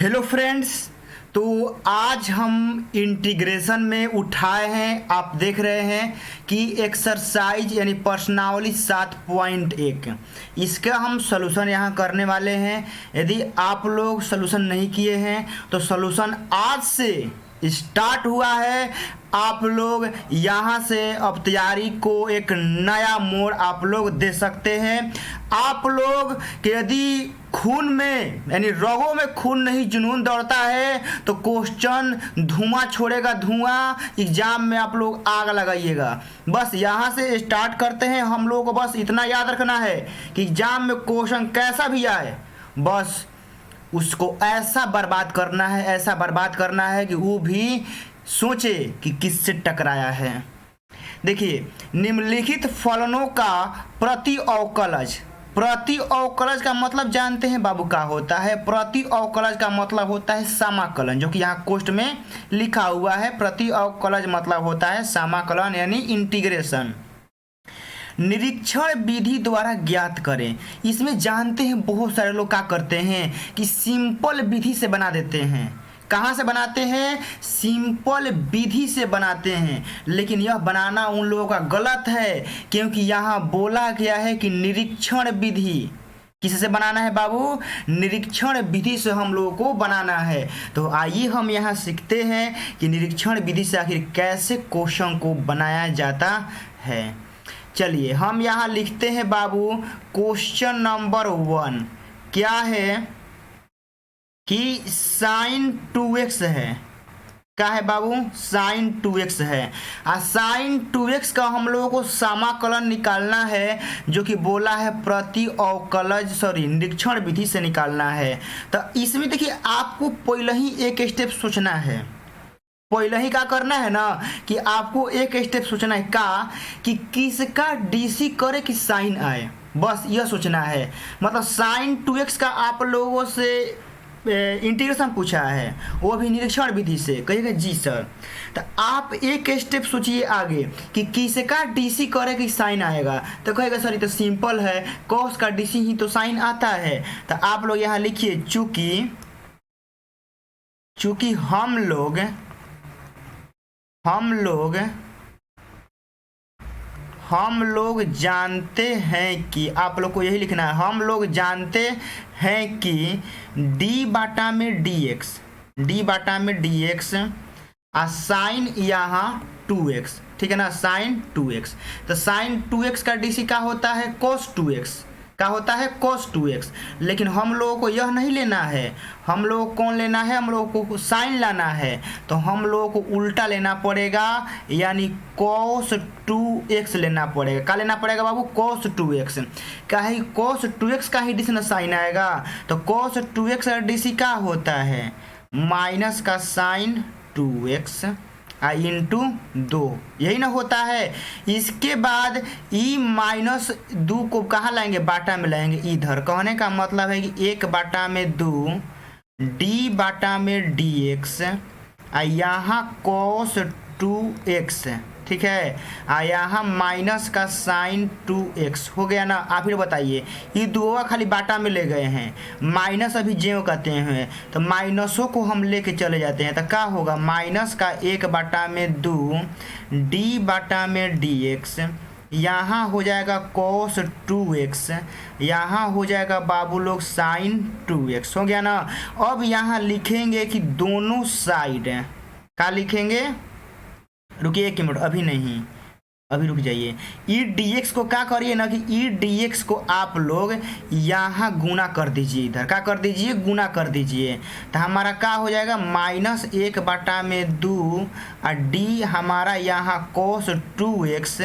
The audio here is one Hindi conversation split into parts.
Hello friends. तो आज हम इंटीग्रेशन में उठाए हैं, आप देख रहे हैं कि एक्सरसाइज यानी प्रश्नावली 7.1 इसका हम सॉल्यूशन यहाँ करने वाले हैं। यदि आप लोग सॉल्यूशन नहीं किए हैं तो सॉल्यूशन आज से स्टार्ट हुआ है। आप लोग यहाँ से अब तैयारी को एक नया मोड़ आप लोग दे सकते हैं। आप लोग के यदि खून में यानी रगों में खून नहीं जुनून दौड़ता है तो क्वेश्चन धुआं छोड़ेगा, धुआं एग्जाम में आप लोग आग लगाइएगा। बस यहाँ से स्टार्ट करते हैं। हम लोग को बस इतना याद रखना है कि एग्जाम में क्वेश्चन कैसा भी आए, बस उसको ऐसा बर्बाद करना है, ऐसा बर्बाद करना है कि वो भी सोचे कि किससे टकराया है। देखिए, निम्नलिखित फलनों का प्रति अवकलज, प्रति अवकलज का मतलब जानते हैं बाबू का होता है? प्रति अवकलज का मतलब होता है समाकलन, जो कि यहाँ कोष्ठ में लिखा हुआ है। प्रति अवकलज मतलब होता है समाकलन यानी इंटीग्रेशन। निरीक्षण विधि द्वारा ज्ञात करें। इसमें जानते हैं बहुत सारे लोग क्या करते हैं कि सिंपल विधि से बना देते हैं। कहाँ से बनाते हैं? सिंपल विधि से बनाते हैं। लेकिन यह बनाना उन लोगों का गलत है, क्योंकि यहाँ बोला गया है कि निरीक्षण विधि किससे बनाना है बाबू? निरीक्षण विधि से हम लोगों को बनाना है। तो आइए हम यहाँ सीखते हैं कि निरीक्षण विधि से आखिर कैसे क्वेश्चन को बनाया जाता है। चलिए हम यहाँ लिखते हैं बाबू, क्वेश्चन नंबर 1 क्या है कि sin 2x है। क्या है बाबू? sin 2x है। sin 2x का हम लोगों को समाकलन निकालना है, जो कि बोला है प्रति अवकलज निरीक्षण विधि से निकालना है। तो इसमें देखिए, आपको पहले ही एक स्टेप सोचना है। पहले ही क्या करना है ना कि आपको एक स्टेप सोचना है का कि किसका डीसी करे कि साइन आए, बस यह सोचना है। मतलब sin 2x का आप लोगों से इंटीग्रेशन पूछा है, वो भी निरीक्षण विधि से। कहिएगा जी सर। तो आप एक स्टेप सोचिए आगे कि किसका डीसी करे कि साइन आएगा। तो कहेगा सर ये तो सिंपल है, कॉस का डीसी ही तो साइन आता है। तो आप लोग यहाँ लिखिए, चूंकि हम लोग जानते हैं कि, आप लोग को यही लिखना है, हम लोग जानते हैं कि d बाटा में dx आ साइन यहाँ 2x, ठीक है ना, साइन 2x। तो साइन 2x का डीसी का होता है cos 2x, का होता है cos 2x। लेकिन हम लोगों को यह नहीं लेना है, हम लोगों को कौन लेना है? हम लोगों को साइन लाना है। तो हम लोगों को उल्टा लेना पड़ेगा, यानी cos 2x लेना पड़ेगा। क्या लेना पड़ेगा बाबू? cos 2x। क्या है? cos 2x का ही डीसी ना साइन आएगा। तो cos 2x का डीसी क्या होता है? माइनस का साइन 2x इंटू 2, यही ना होता है। इसके बाद -2 को कहाँ लाएंगे? बाटा में लाएंगे इधर। कहने का मतलब है कि 1/2 d बाटा में dx यहाँ cos 2x, ठीक है, यहाँ माइनस का साइन 2x हो गया ना। आप फिर बताइए, ये दो खाली बाटा में ले गए हैं, माइनस अभी जेव कहते हैं, तो माइनसों को हम लेके चले जाते हैं। तो क्या होगा? माइनस का 1/2 d बाटा में dx यहाँ हो जाएगा cos 2x, यहाँ हो जाएगा बाबू लोग साइन 2x, हो गया ना। अब यहाँ लिखेंगे कि दोनों साइड, क्या लिखेंगे? रुकिए 1 मिनट, अभी नहीं, अभी रुक जाइए। ई dx को क्या करिए ना कि ई dx को आप लोग यहाँ गुना कर दीजिए, इधर क्या कर दीजिए? गुना कर दीजिए। तो हमारा क्या हो जाएगा? -1/2 d हमारा यहाँ cos 2x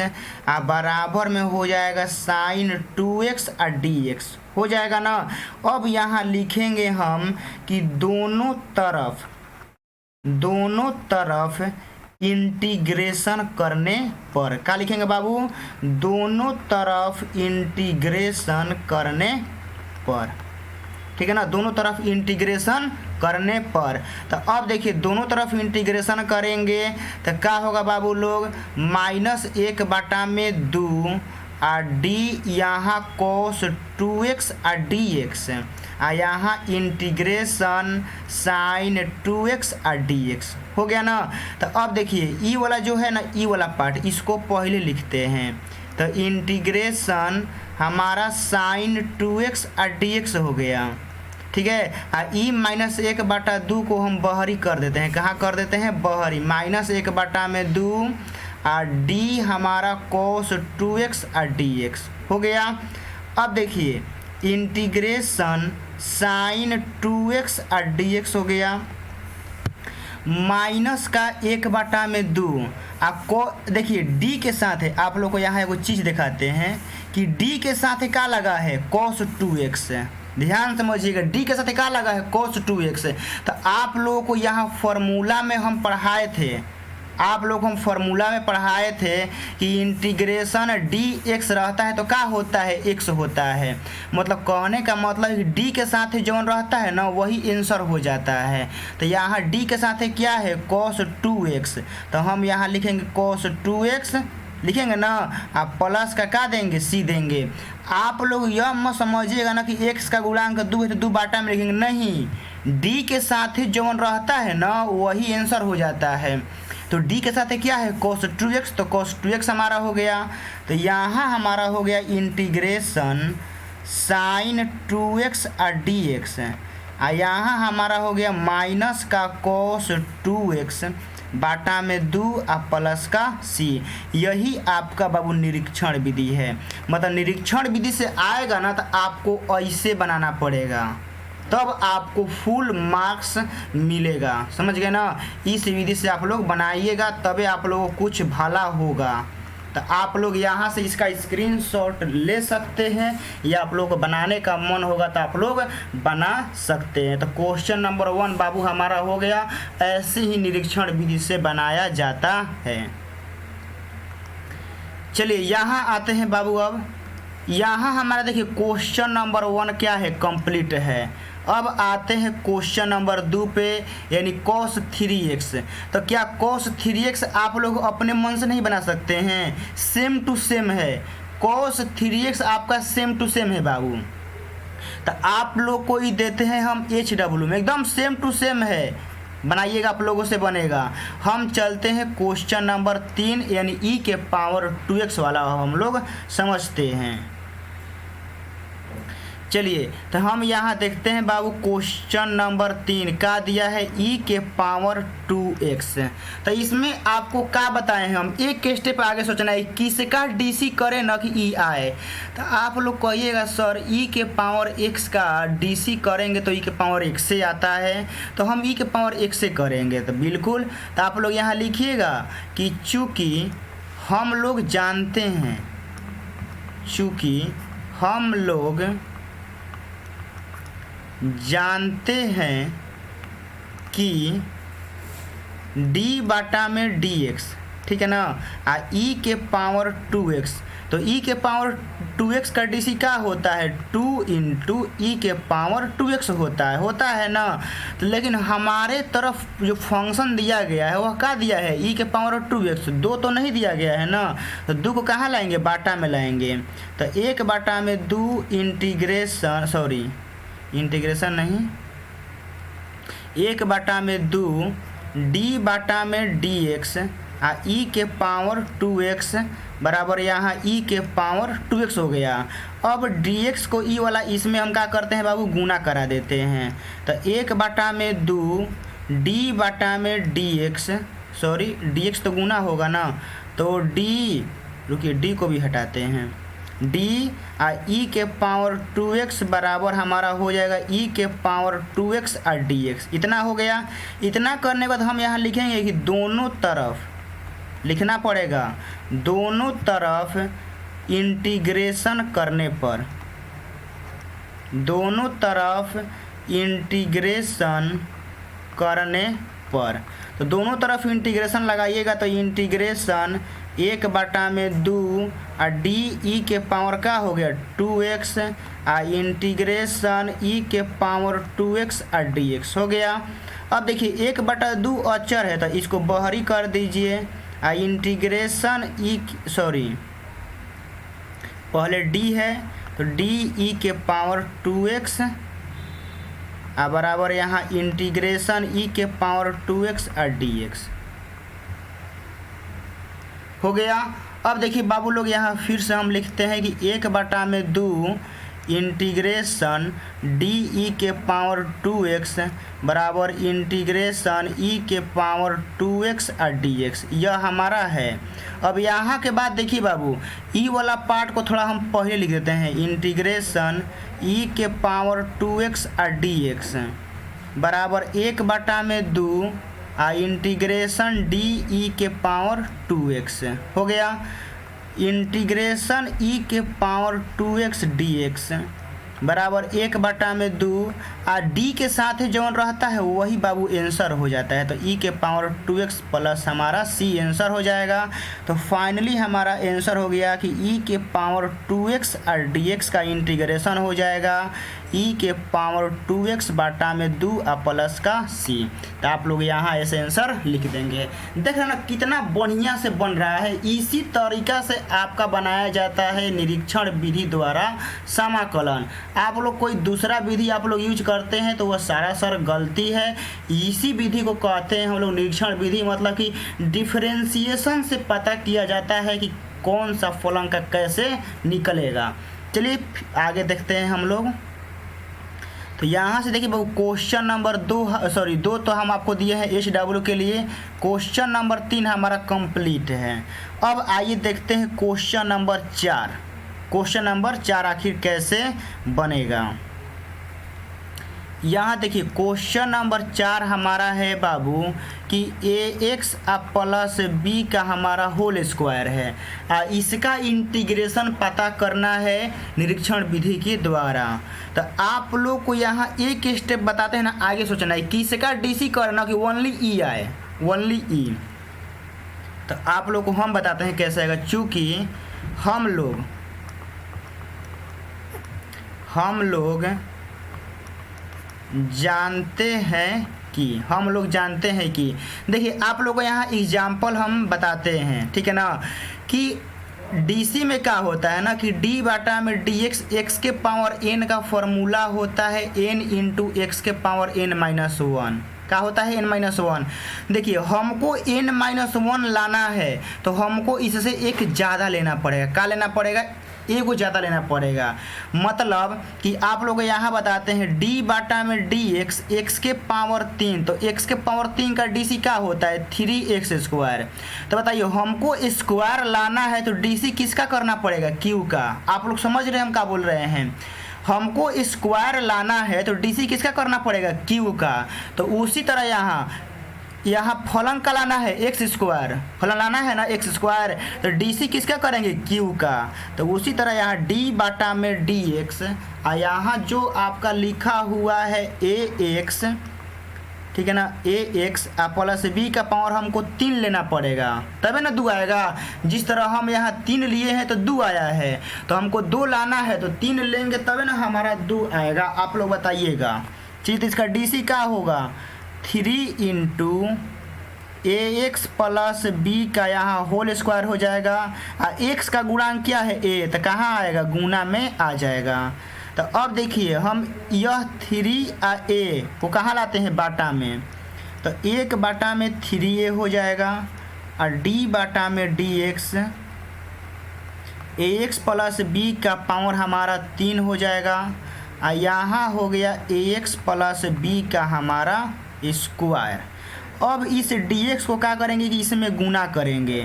बराबर में हो जाएगा साइन 2x dx, हो जाएगा ना। अब यहाँ लिखेंगे हम कि दोनों तरफ इंटीग्रेशन करने पर, क्या लिखेंगे बाबू? दोनों तरफ इंटीग्रेशन करने पर, ठीक है ना, दोनों तरफ इंटीग्रेशन करने पर। तो अब देखिए, दोनों तरफ इंटीग्रेशन करेंगे तो क्या होगा बाबू लोग? -1/2 आ डी यहाँ cos 2x आ dx आ यहाँ इंटीग्रेशन sin 2x आ dx हो गया ना। तो अब देखिए ई वाला जो है ना, ई वाला पार्ट इसको पहले लिखते हैं। तो इंटीग्रेशन हमारा sin 2x आ dx हो गया, ठीक है। ई माइनस 1/2 को हम बहरी कर देते हैं, कहाँ कर देते हैं, बहरी, -1/2 आ डी हमारा cos 2x आ dx हो गया। अब देखिए इंटीग्रेशन sin 2x आ dx हो गया, माइनस का 1/2 आपको देखिए डी के साथ है। आप लोग को यहाँ एक चीज़ दिखाते हैं कि डी के साथ क्या लगा है, cos 2x। ध्यान समझिएगा, डी के साथ क्या लगा है, cos 2x। तो आप लोगों को यहाँ फार्मूला में हम पढ़ाए थे, आप लोग हम फार्मूला में पढ़ाए थे कि इंटीग्रेशन dx रहता है तो क्या होता है, x होता है। मतलब कहने का मतलब कि d के साथ जो रहता है ना वही आंसर हो जाता है। तो यहाँ d के साथ क्या है, cos 2x। तो हम यहाँ लिखेंगे cos 2x लिखेंगे ना, आप प्लस का क्या देंगे, c देंगे। आप लोग यह मत समझिएगा ना कि x का गुणांक 2 है तो 2 बाटा में लिखेंगे, नहीं, d के साथ जो रहता है ना वही आंसर हो जाता है। तो d के साथ क्या है, cos 2x, तो cos 2x हमारा हो गया। तो यहाँ हमारा हो गया इंटीग्रेशन sin 2x आ dx, आ यहाँ हमारा हो गया माइनस का cos 2x बाटा में 2 आ प्लस का c। यही आपका बाबू निरीक्षण विधि है। मतलब निरीक्षण विधि से आएगा ना तो आपको ऐसे बनाना पड़ेगा, तब आपको फुल मार्क्स मिलेगा, समझ गए ना। इस विधि से आप लोग बनाइएगा तभी आप लोगों को कुछ भला होगा। तो आप लोग यहाँ से इसका स्क्रीनशॉट ले सकते हैं, या आप लोग को बनाने का मन होगा तो आप लोग बना सकते हैं। तो क्वेश्चन नंबर 1 बाबू हमारा हो गया। ऐसे ही निरीक्षण विधि से बनाया जाता है। चलिए यहाँ आते हैं बाबू। अब यहाँ हमारा देखिए क्वेश्चन नंबर 1 क्या है, कंप्लीट है। अब आते हैं क्वेश्चन नंबर 2 पे, यानी cos 3x। तो क्या cos 3x आप लोग अपने मन से नहीं बना सकते हैं, सेम टू सेम है। cos 3x आपका सेम टू सेम है बाबू। तो आप लोग को ही देते हैं हम HW में, एकदम सेम टू सेम है, बनाइएगा, आप लोगों से बनेगा। हम चलते हैं क्वेश्चन नंबर 3 यानी e के पावर 2x वाला हम लोग समझते हैं। चलिए तो हम यहाँ देखते हैं बाबू क्वेश्चन नंबर 3 का दिया है e के पावर 2x। तो इसमें आपको क्या बताए हैं, हम एक स्टेप आगे सोचना है, किसका डीसी करें ना कि ई आए। तो आप लोग कहिएगा सर e के पावर x का डीसी करेंगे तो e के पावर x से आता है, तो हम e के पावर x से करेंगे। तो बिल्कुल, तो आप लोग यहाँ लिखिएगा कि चूँकि हम लोग जानते हैं, चूँकि हम लोग जानते हैं कि d बाटा में dx, ठीक है ना, आ e के पावर 2x। तो e के पावर 2x का डीसी क्या होता है, 2 इंटू ई के पावर 2x होता है ना। तो लेकिन हमारे तरफ जो फंक्शन दिया गया है वह क्या दिया है, e के पावर 2x, 2 तो नहीं दिया गया है ना। तो 2 को कहाँ लाएंगे, बाटा में लाएंगे। तो 1 बाटा में 2 इंटीग्रेशन नहीं, 1 बाटा में 2 d बाटा में dx आ e के पावर 2x बराबर यहाँ e के पावर 2x हो गया। अब dx को e वाला इसमें हम क्या करते हैं बाबू, गुना करा देते हैं। तो 1 बाटा में 2 d बाटा में dx, सॉरी dx तो गुना होगा ना, तो d, रुकिए d को भी हटाते हैं, d आ e के पावर 2x बराबर हमारा हो जाएगा e के पावर 2x और dx। इतना हो गया। इतना करने के बाद हम यहाँ लिखेंगे कि दोनों तरफ लिखना पड़ेगा, दोनों तरफ इंटीग्रेशन करने पर, दोनों तरफ इंटीग्रेशन करने पर, तो दोनों तरफ इंटीग्रेशन लगाइएगा। तो इंटीग्रेशन 1 बाटा में 2 और डी ई के पावर का हो गया 2x आ इंटीग्रेशन ई के पावर 2x और dx हो गया। अब देखिए 1 बटा 2 अचर है तो इसको बाहरी कर दीजिए आ इंटीग्रेशन ई, सॉरी पहले डी है तो डी ई के पावर 2x बराबर यहाँ इंटीग्रेशन ई के पावर 2x और dx हो गया। अब देखिए बाबू लोग यहाँ फिर से हम लिखते हैं कि 1/2 इंटीग्रेशन डी ई के पावर 2x बराबर इंटीग्रेशन ई के पावर 2x और dx, यह हमारा है। अब यहाँ के बाद देखिए बाबू ई वाला पार्ट को थोड़ा हम पहले लिख देते हैं, इंटीग्रेशन ई के पावर 2x और dx बराबर 1/2 इंटीग्रेशन डी ई के पावर 2x हो गया। इंटीग्रेशन ई के पावर 2x dx बराबर 1/2 और डी के साथ जौन रहता है वही बाबू आंसर हो जाता है। तो ई के पावर 2x प्लस हमारा सी आंसर हो जाएगा। तो फाइनली हमारा आंसर हो गया कि ई के पावर 2x और dx का इंटीग्रेशन हो जाएगा ई के पावर 2x बटा में 2 प्लस का सी। तो आप लोग यहाँ ऐसे आंसर लिख देंगे। देख रहे ना कितना बढ़िया से बन रहा है। इसी तरीका से आपका बनाया जाता है निरीक्षण विधि द्वारा समाकलन। आप लोग कोई दूसरा विधि आप लोग यूज करते हैं तो वह सरासर गलती है। इसी विधि को कहते हैं हम लोग निरीक्षण विधि, मतलब कि डिफरेंशिएशन से पता किया जाता है कि कौन सा फलन का कैसे निकलेगा। चलिए आगे देखते हैं हम लोग। तो यहाँ से देखिए क्वेश्चन नंबर 2 तो हम आपको दिए हैं SW के लिए। क्वेश्चन नंबर 3 हमारा कंप्लीट है। अब आइए देखते हैं क्वेश्चन नंबर 4। क्वेश्चन नंबर 4 आखिर कैसे बनेगा। यहाँ देखिए क्वेश्चन नंबर 4 हमारा है बाबू कि ax प्लस b का हमारा होल स्क्वायर है। इसका इंटीग्रेशन पता करना है निरीक्षण विधि के द्वारा। तो आप लोग को यहाँ एक स्टेप बताते हैं ना, आगे सोचना है किसका डीसी करना कि ओनली ई आए, ओनली ई। तो आप लोग को हम बताते हैं कैसे आएगा। चूँकि हम लोग जानते हैं कि देखिए आप लोगों को यहाँ एग्जाम्पल हम बताते हैं, ठीक है ना, कि डीसी में क्या होता है ना कि डी बाटा में dx x के पावर n का फॉर्मूला होता है n इंटू एक्स के पावर n-1। क्या होता है n-1। देखिए हमको n-1 लाना है तो हमको इससे एक ज़्यादा लेना पड़ेगा। क्या लेना पड़ेगा? एगो ज़्यादा लेना पड़ेगा। मतलब कि आप लोग यहाँ बताते हैं d बाटा में dx x के पावर 3, तो x के पावर 3 का dc क्या होता है 3x²। तो बताइए हमको स्क्वायर लाना है तो dc किसका करना पड़ेगा? q का। आप लोग समझ रहे हैं हम क्या बोल रहे हैं। हमको स्क्वायर लाना है तो dc किसका करना पड़ेगा? q का। तो उसी तरह यहाँ फलन का लाना है x², फलन लाना है ना x², तो dc किसका करेंगे? q का। तो उसी तरह यहाँ d बाटा में dx और यहाँ जो आपका लिखा हुआ है ax, ठीक है ना, ax प्लस b का पावर हमको 3 लेना पड़ेगा तभी ना 2 आएगा। जिस तरह हम यहाँ 3 लिए हैं तो 2 आया है, तो हमको 2 लाना है तो 3 लेंगे तभी ना हमारा 2 आएगा। आप लोग बताइएगा। चलिए तो इसका dc क्या होगा 3 इंटू ax प्लस b का यहाँ होल स्क्वायर हो जाएगा और x का गुणांक क्या है a, तो कहाँ आएगा? गुना में आ जाएगा। तो अब देखिए हम यह 3 a को कहाँ लाते हैं? बाटा में। तो 1 बाटा में 3a हो जाएगा और d बाटा में dx ax प्लस b का पावर हमारा 3 हो जाएगा और यहाँ हो गया ax प्लस b का हमारा स्क्वायर। अब इस dx को क्या करेंगे कि इसमें गुना करेंगे।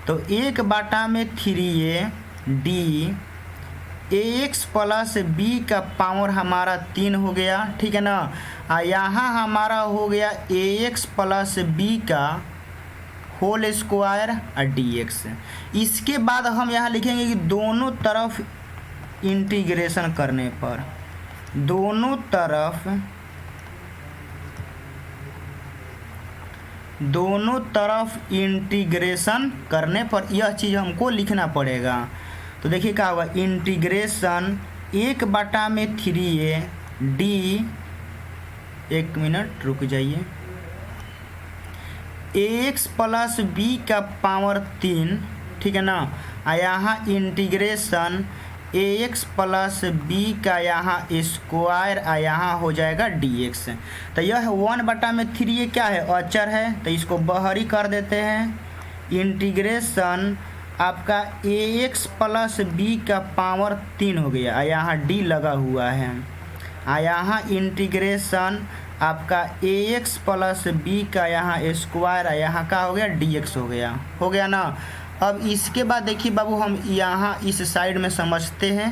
तो 1 बाटा में 3a d ax plus b का पावर हमारा 3 हो गया, ठीक है ना। यहाँ हमारा हो गया ax प्लस b का होल स्क्वायर और dx। इसके बाद हम यहाँ लिखेंगे कि दोनों तरफ इंटीग्रेशन करने पर, दोनों तरफ इंटीग्रेशन करने पर यह चीज़ हमको लिखना पड़ेगा। तो देखिए क्या होगा इंटीग्रेशन 1 बाटा में 3a d, एक मिनट रुक जाइए, ax प्लस b का पावर 3, ठीक है ना। यहाँ इंटीग्रेशन ax प्लस बी का यहाँ स्क्वायर यहाँ हो जाएगा dx। तो यह 1/3 ये क्या है, अचर है, तो इसको बाहरी कर देते हैं। इंटीग्रेशन आपका ax प्लस बी का पावर 3 हो गया, यहाँ d लगा हुआ है। यहाँ इंटीग्रेशन आपका ax प्लस बी का यहाँ स्क्वायर यहाँ का हो गया dx हो गया ना। अब इसके बाद देखिए बाबू हम यहाँ इस साइड में समझते हैं।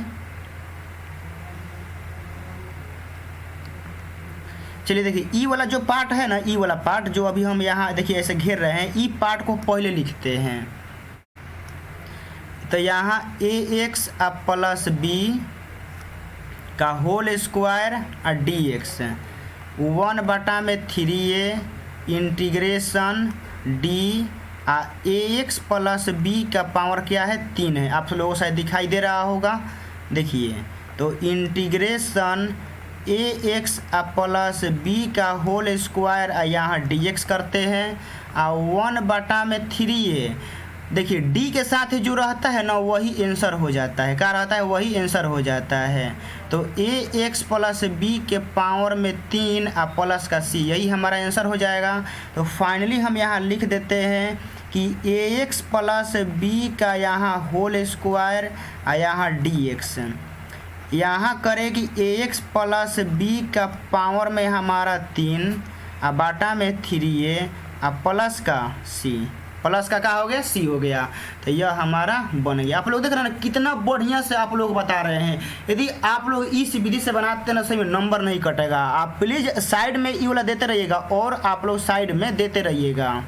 चलिए देखिए ई वाला जो पार्ट है ना, ई वाला पार्ट जो अभी हम यहाँ देखिए ऐसे घेर रहे हैं, ई पार्ट को पहले लिखते हैं। तो यहाँ ax प्लस बी का होल स्क्वायर और dx 1/3a integration d ax plus B का पावर क्या है, 3 है। आप लोगों को शायद दिखाई दे रहा होगा, देखिए। तो इंटीग्रेशन ax प्लस बी का होल स्क्वायर यहाँ dx करते हैं और 1/3a देखिए d के साथ जो रहता है ना वही आंसर हो जाता है। क्या रहता है, वही आंसर हो जाता है। तो ax प्लस बी के पावर में 3 और प्लस का c, यही हमारा आंसर हो जाएगा। तो फाइनली हम यहाँ लिख देते हैं कि ax प्लस बी का यहाँ होल स्क्वायर और यहाँ dx यहाँ करें कि ax प्लस बी का पावर में हमारा 3 और बाटा में 3a और प्लस का c, प्लस का क्या हो गया, सी हो गया। तो यह हमारा बन गया। आप लोग देख रहे हैं ना कितना बढ़िया से आप लोग बता रहे हैं। यदि आप लोग इस विधि से बनाते हैं ना, सही में नंबर नहीं कटेगा। आप प्लीज़ साइड में ई वाला देते रहिएगा और आप लोग साइड में देते रहिएगा,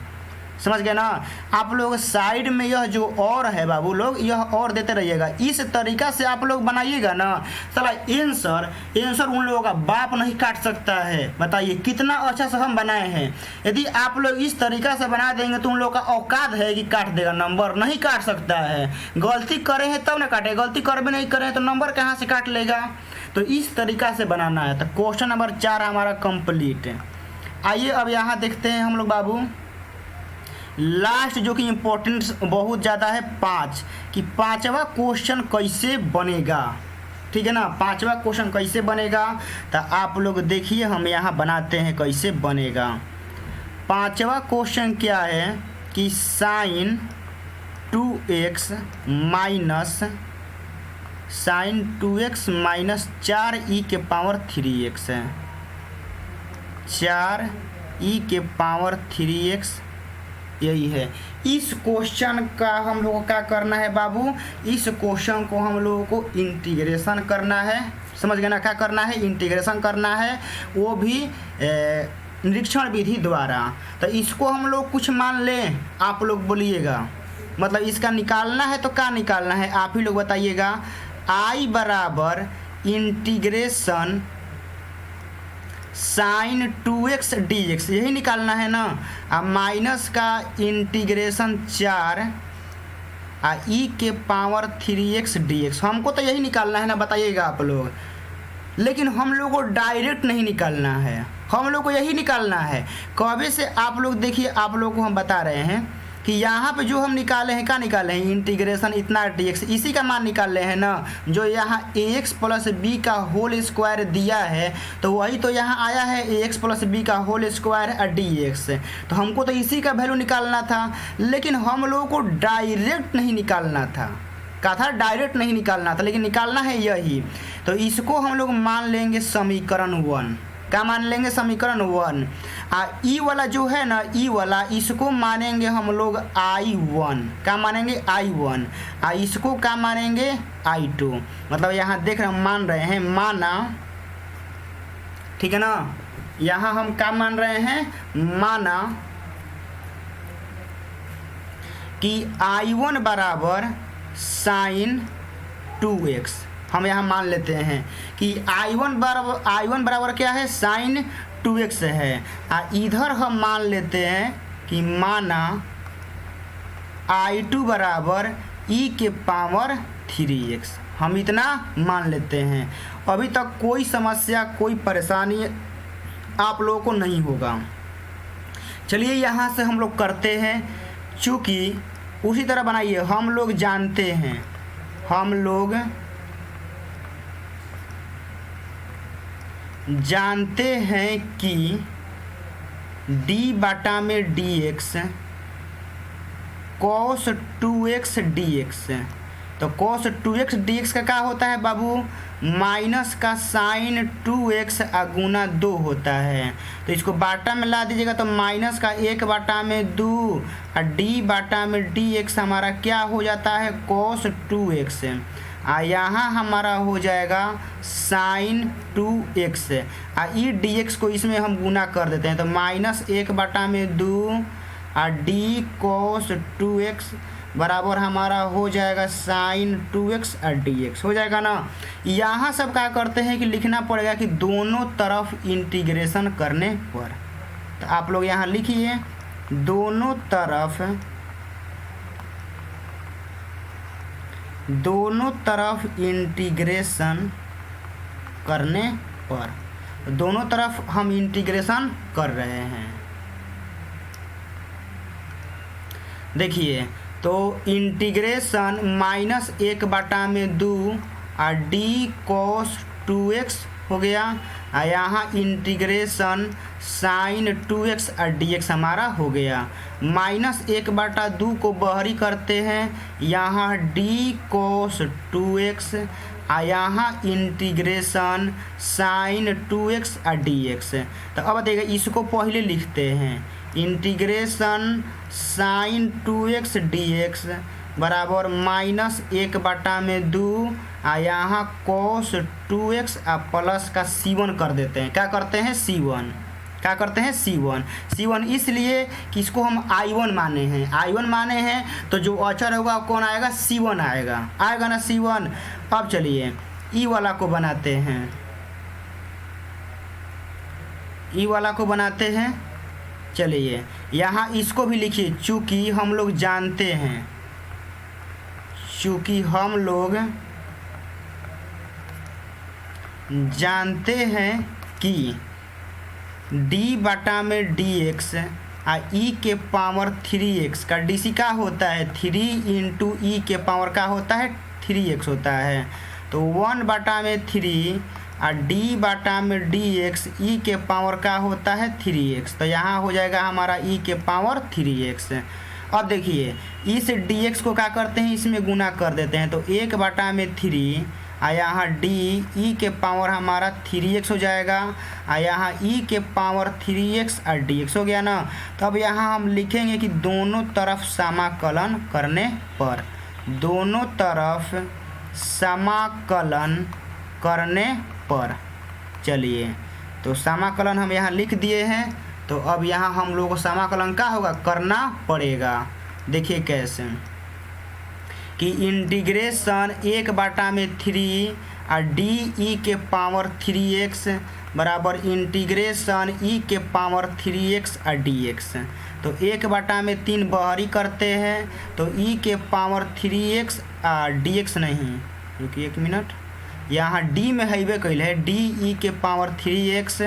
समझ गए ना। आप लोग साइड में यह जो और है बाबू लोग, यह और देते रहिएगा। इस तरीका से आप लोग बनाइएगा ना, साला आंसर उन लोगों का बाप नहीं काट सकता है। बताइए कितना अच्छा से हम बनाए हैं। यदि आप लोग इस तरीका से बना देंगे तो उन लोगों का औकात है कि काट देगा, नंबर नहीं काट सकता है। गलती करे हैं तब ना काटे, गलती कर भी नहीं करे हैं तो नंबर कहाँ से काट लेगा। तो इस तरीका से बनाना है। तो क्वेश्चन नंबर 4 हमारा कंप्लीट है। आइए अब यहाँ देखते हैं हम लोग बाबू लास्ट जो कि इम्पोर्टेंट बहुत ज़्यादा है 5, कि 5वां क्वेश्चन कैसे बनेगा। ठीक है ना, 5वां क्वेश्चन कैसे बनेगा तो आप लोग देखिए हम यहाँ बनाते हैं कैसे बनेगा। 5वां क्वेश्चन क्या है कि साइन 2x माइनस 4e के पावर 3x है। 4e के पावर 3x यही है। इस क्वेश्चन का हम लोगों को क्या करना है बाबू, इस क्वेश्चन को हम लोगों को इंटीग्रेशन करना है। समझ गए ना, क्या करना है, इंटीग्रेशन करना है, वो भी निरीक्षण विधि द्वारा। तो इसको हम लोग कुछ मान लें, आप लोग बोलिएगा, मतलब इसका निकालना है तो क्या निकालना है आप ही लोग बताइएगा। I बराबर इंटीग्रेशन साइन 2x dx, यही निकालना है ना। अब माइनस का इंटीग्रेशन 4 e के पावर 3x dx, हमको तो यही निकालना है ना, बताइएगा आप लोग। लेकिन हम लोग को डायरेक्ट नहीं निकालना है, हम लोग को यही निकालना है। कभी से आप लोग देखिए, आप लोग को हम बता रहे हैं कि यहाँ पे जो हम निकाले हैं, क्या निकाले हैं, इंटीग्रेशन इतना dx, इसी का मान निकाल रहे हैं ना। जो यहाँ ax प्लस बी का होल स्क्वायर दिया है तो वही तो यहाँ आया है ax प्लस बी का होल स्क्वायर dx। तो हमको तो इसी का वैल्यू निकालना था, लेकिन हम लोगों को डायरेक्ट नहीं निकालना था। कहा था डायरेक्ट नहीं निकालना था, लेकिन निकालना है यही। तो इसको हम लोग मान लेंगे समीकरण 1। क्या मान लेंगे, समीकरण 1। ई वाला जो है ना, ई वाला, इसको मानेंगे हम लोग I1। क्या मानेंगे, I1। इसको क्या मानेंगे, I2। मतलब यहाँ देख रहे हैं, मान रहे हैं, माना, ठीक है ना। यहाँ हम क्या मान रहे हैं, माना कि I1 बराबर साइन 2x। हम यहाँ मान लेते हैं कि I1 बराबर क्या है, साइन 2x है। इधर हम मान लेते हैं कि माना I2 बराबर e के पावर 3x। हम इतना मान लेते हैं। अभी तक कोई समस्या, कोई परेशानी आप लोगों को नहीं होगा। चलिए यहाँ से हम लोग करते हैं, चूँकि उसी तरह बनाइए। हम लोग जानते हैं, हम लोग जानते हैं कि डी बटा में D x cos 2x dx। तो कॉस 2x dx का क्या होता है बाबू, माइनस का साइन 2x गुना 2 होता है। तो इसको बाटा में ला दीजिएगा तो माइनस का 1 बटा में 2 और डी बटा में dx हमारा क्या हो जाता है, कॉस 2x। यहाँ हमारा हो जाएगा साइन 2x। ई dx को इसमें हम गुना कर देते हैं तो माइनस 1 बटा में 2 और डी कॉस 2x बराबर हमारा हो जाएगा साइन 2x और dx हो जाएगा ना। यहाँ सब क्या करते हैं कि लिखना पड़ेगा कि दोनों तरफ इंटीग्रेशन करने पर। तो आप लोग यहाँ लिखिए दोनों तरफ इंटीग्रेशन करने पर। दोनों तरफ हम इंटीग्रेशन कर रहे हैं। देखिए तो इंटीग्रेशन माइनस 1 बटा में 2 और डी कॉस 2x हो गया। यहाँ इंटीग्रेशन साइन 2x और dx हमारा हो गया। माइनस 1 बटा 2 को बाहरी करते हैं, यहाँ डी कॉस 2x यहाँ इंटीग्रेशन साइन 2x और dx। तो अब देखिए इसको पहले लिखते हैं, इंटीग्रेशन साइन 2x dx बराबर माइनस 1 बटा में 2 यहाँ कॉस 2x प्लस का c1 कर देते हैं। क्या करते हैं, c1। क्या करते हैं, c1 इसलिए कि इसको हम i1 माने हैं तो जो अचर होगा कौन आएगा, c1 आएगा ना c1। अब चलिए ई वाला को बनाते हैं, चलिए यहाँ इसको भी लिखिए, चूँकि हम लोग जानते हैं कि d बटा में dx ई के पावर 3x का dc का होता है 3 इंटू ई के पावर का होता है 3x होता है। तो 1 बटा में 3 और d बटा में dx ई के पावर का होता है 3x। तो यहाँ हो जाएगा हमारा ई के पावर 3x। अब देखिए इस dx को क्या करते हैं, इसमें गुना कर देते हैं। तो 1 बटा में 3 यहाँ d ई के पावर हमारा 3x हो जाएगा, यहाँ ई के पावर 3x और dx हो गया ना। तो अब यहाँ हम लिखेंगे कि दोनों तरफ समाकलन करने पर, दोनों तरफ समाकलन करने पर। चलिए तो समाकलन हम यहाँ लिख दिए हैं। तो अब यहाँ हम लोगों को समाकलन क्या होगा, करना पड़ेगा। देखिए कैसे कि इंटीग्रेशन 1 बटा में 3 और डी ई के पावर 3x बराबर इंटीग्रेशन ई के पावर 3x और dx। तो 1 बटा में 3 बाहरी करते हैं तो ई के पावर 3x dx नहीं, रुकिए 1 मिनट, यहाँ d में हैबे कैल है डी ई के पावर 3x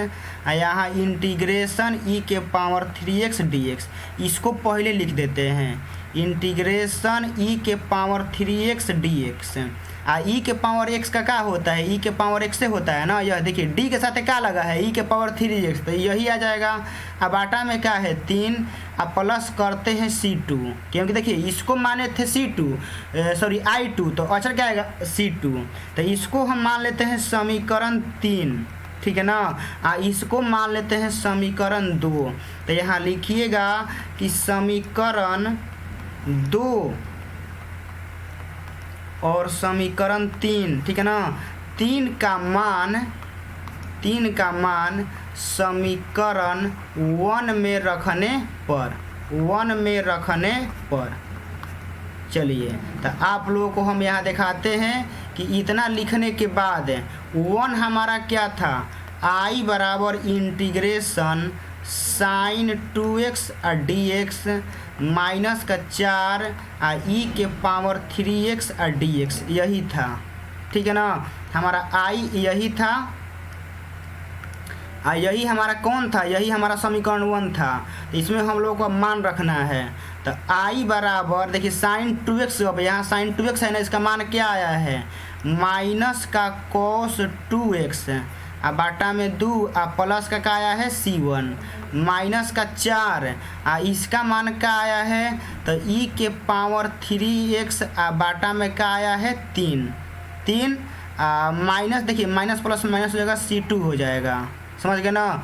यहाँ इंटीग्रेशन ई के पावर 3x dx। इसको पहले लिख देते हैं, इंटीग्रेशन ई के पावर 3x dx। ई के पावर x का क्या होता है, ई के पावर x से होता है ना। यह देखिए d के साथ क्या लगा है, ई के पावर 3x, तो यही आ जाएगा। अब आटा में क्या है 3, अब प्लस करते हैं c2, क्योंकि देखिए इसको माने थे i2, तो अचर क्या आएगा c2। तो इसको हम मान लेते हैं समीकरण 3, ठीक है ना। इसको मान लेते हैं समीकरण 2। तो यहाँ लिखिएगा कि समीकरण 2 और समीकरण 3, ठीक है ना। 3 का मान समीकरण 1 में रखने पर, चलिए तो आप लोगों को हम यहाँ दिखाते हैं कि इतना लिखने के बाद 1 हमारा क्या था, i बराबर इंटीग्रेशन साइन 2x और dx माइनस का 4 ई के पावर 3x और dx, यही था, ठीक है ना। हमारा i यही था, यही हमारा कौन था, यही हमारा समीकरण 1 था। तो इसमें हम लोग को मान रखना है। तो i बराबर देखिए साइन 2x, अब यहाँ साइन 2x है ना, इसका मान क्या आया है, माइनस का cos 2x बाटा में 2 प्लस का आया है C1 माइनस का 4 इसका मान का आया है तो e के पावर 3x बाटा में का आया है 3 माइनस, देखिए माइनस प्लस माइनस हो जाएगा C2 हो जाएगा, समझ गए ना।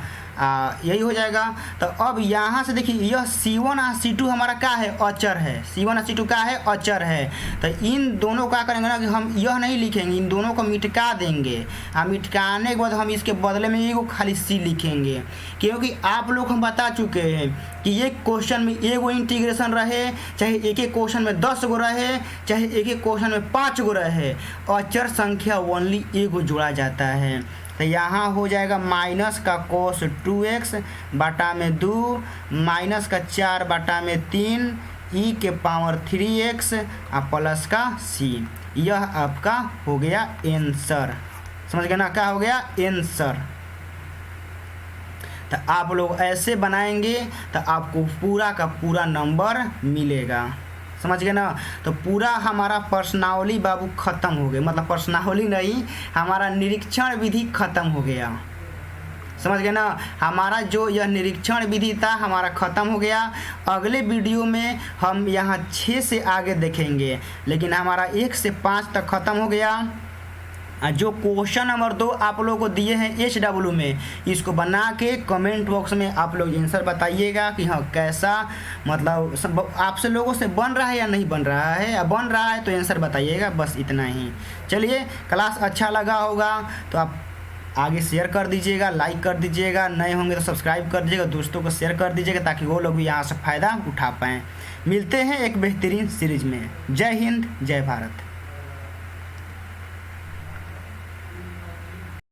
यही हो जाएगा। तो अब यहाँ से देखिए यह C1 और C2 हमारा क्या है, अचर है। C1 और C2 क्या है, अचर है। तो इन दोनों का करेंगे ना कि हम यह नहीं लिखेंगे, इन दोनों को मिटका देंगे। मिटकाने के बाद हम इसके बदले में एगो खाली C लिखेंगे, क्योंकि आप लोग हम बता चुके हैं कि एक क्वेश्चन में एगो इंटीग्रेशन रहे, चाहे एक एक क्वेश्चन में 10 गो रहे, चाहे एक एक क्वेश्चन में 5 गो रहे, अचर संख्या ओनली एगो जोड़ा जाता है। तो यहाँ हो जाएगा माइनस का cos 2x बटा में 2 माइनस का 4 बटा में 3 e के पावर 3x प्लस का c। यह आपका हो गया आंसर, समझ गए ना, क्या हो गया आंसर। तो आप लोग ऐसे बनाएंगे तो आपको पूरा का पूरा नंबर मिलेगा, समझ गए ना। तो पूरा हमारा प्रश्नावली बाबू ख़त्म हो गया, मतलब प्रश्नावली नहीं, हमारा निरीक्षण विधि ख़त्म हो गया, समझ गए ना। हमारा जो यह निरीक्षण विधि था हमारा ख़त्म हो गया। अगले वीडियो में हम यहाँ 6 से आगे देखेंगे, लेकिन हमारा 1 से 5 तक ख़त्म हो गया। जो क्वेश्चन नंबर 2 आप लोगों को दिए हैं HW में, इसको बना के कमेंट बॉक्स में आप लोग आंसर बताइएगा कि हाँ कैसा, मतलब आपसे लोगों से बन रहा है या नहीं बन रहा है, या बन रहा है तो आंसर बताइएगा, बस इतना ही। चलिए, क्लास अच्छा लगा होगा तो आप आगे शेयर कर दीजिएगा, लाइक कर दीजिएगा, नए होंगे तो सब्सक्राइब कर दीजिएगा, दोस्तों को शेयर कर दीजिएगा ताकि वो लोग भी यहाँ से फ़ायदा उठा पाएँ। मिलते हैं एक बेहतरीन सीरीज में। जय हिंद, जय भारत।